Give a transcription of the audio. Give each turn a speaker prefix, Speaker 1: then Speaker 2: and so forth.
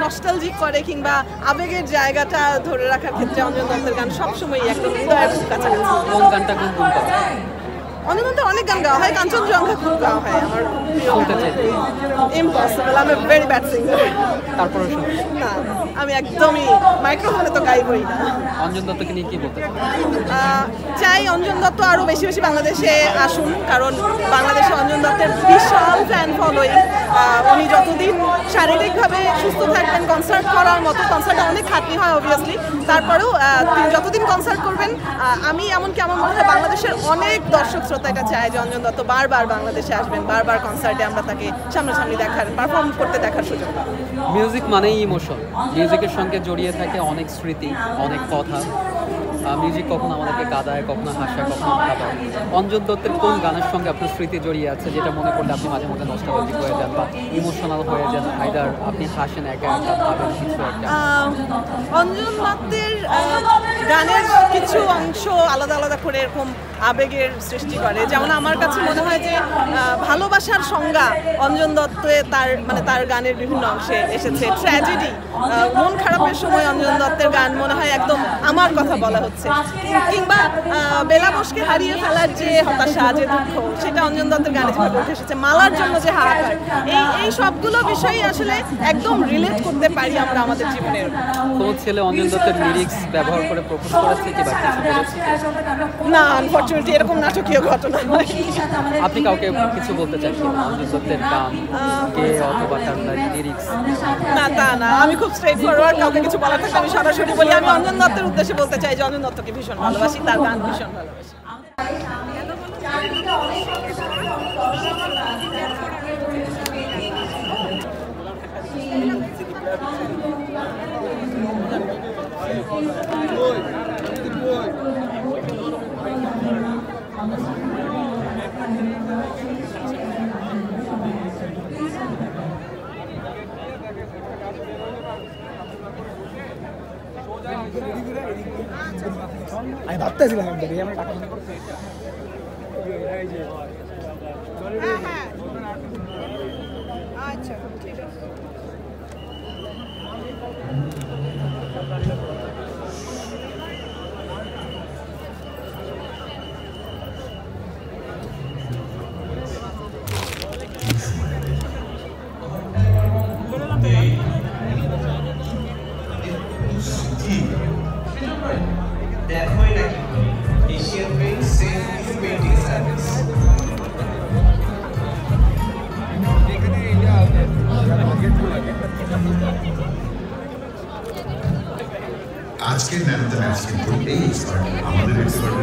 Speaker 1: Nostalgic করে কিংবা আবেগের জায়গাটা ধরে রাখার ক্ষেত্রে অঞ্জন দত্তের গান সবসময়ই একদম হৃদয়ের খুব কাছাকাছি।
Speaker 2: কোন গানটা কোন কোন
Speaker 1: অঞ্জন দত্তের অনেক গান গাওয়া হয়, কাঞ্চনজঙ্ঘা খুব গাওয়া হয় আমার ইম্পসিবল, আমি ভেরি ব্যাড সিঙ্গার।
Speaker 2: তারপরে
Speaker 1: না, আমি একদমই মাইক্রোফোনে তো গাইবই না।
Speaker 2: অঞ্জন দত্তকে নিয়ে কি বলতে
Speaker 1: চাই অঞ্জন দত্ত আরও বেশি বেশি বাংলাদেশে আসুন, কারণ বাংলাদেশে অঞ্জন দত্তের বিশাল ফ্যান ফলোয়িং। উনি যতদিন শারীরিকভাবে সুস্থ থাকবেন, কনসার্ট করার মতো, কনসার্টে অনেক খাটনি হয় অবভিয়াসলি, তারপরেও তিনি যতদিন কনসার্ট করবেন, আমি এমনকি আমার মনে হয় বাংলাদেশের অনেক দর্শক শ্রোতা এটা চায় যে অঞ্জন দত্ত বারবার বাংলাদেশে আসবেন, বারবার কনসার্টে আমরা তাকে সামনাসামনি দেখার, পারফর্ম করতে দেখার সুযোগ পাবো।
Speaker 2: মিউজিক মানেই ইমোশন, মিউজিকের সঙ্গে জড়িয়ে থাকে অনেক স্মৃতি, অনেক কথা। মিউজিক কখনো আমাদেরকে কাঁদায়, কখনো হাসায়, কখনো ভাবায়। অঞ্জন দত্তের কোন গানের সঙ্গে আপনার স্মৃতি জড়িয়ে আছে যেটা মনে করলে আপনি মাঝে মধ্যে নস্টালজিক হয়ে যান বা ইমোশনাল হয়ে যান, আইদার আপনি হাসেন একা একা, ভাবেন কিছু একটা?
Speaker 1: অঞ্জন দত্তের গানের কিছু অংশ আলাদা আলাদা করে এরকম আবেগের সৃষ্টি করে। যেমন আমার কাছে মনে হয় যে ভালোবাসার সংজ্ঞা অঞ্জন দত্তে তার গানের বিভিন্ন অংশে এসেছে। ট্র্যাজেডি, মন খারাপের সময় অঞ্জন দত্তের গান মনে হয় একদম আমার কথা বলা হচ্ছে, কিংবা বেলাবসকে হারিয়ে ফেলার যে হতাশা, যে দুঃখ, সেটা অঞ্জন দত্তের গানে যেভাবে উঠে এসেছে। মালার জন্য যে হাহাকার, এই সবগুলো বিষয়ই আসলে একদম রিলেট করতে পারি আমরা আমাদের জীবনের।
Speaker 2: কোনো ছেলে অঞ্জন দত্তের লিরিক্স ব্যবহার করে প্রপোজ করেছে কি বা কিছু বলেছে?
Speaker 1: না, আনফরচুনেটলি এরকম নাটকীয় ঘটনা নয়।
Speaker 2: আপনি কাউকে কিছু বলতে চান কি অঞ্জন দত্তের গান কে অথবা তার লিরিক্স?
Speaker 1: না, তা না, আমি খুব স্ট্রেট ফরওয়ার্ড, কাউকে কিছু বলার থাকলে আমি সরাসরি বলি। আমি অঞ্জন দত্তের উদ্দেশ্যে বলতে চাই যে অঞ্জন দত্তকে ভীষণ ভালোবাসি, তার গান ভীষণ ভালোবাসি।
Speaker 3: আমি ভাবতেছিলাম
Speaker 1: আচ্ছা, ঠিক আছে।
Speaker 4: দেখোই নাকি Asian paint safe painting service.
Speaker 5: আজকের ম্যান অফ দ্য ম্যাচ কিন্তু এই এক্সপার্ট, আমাদের এক্সপার্ট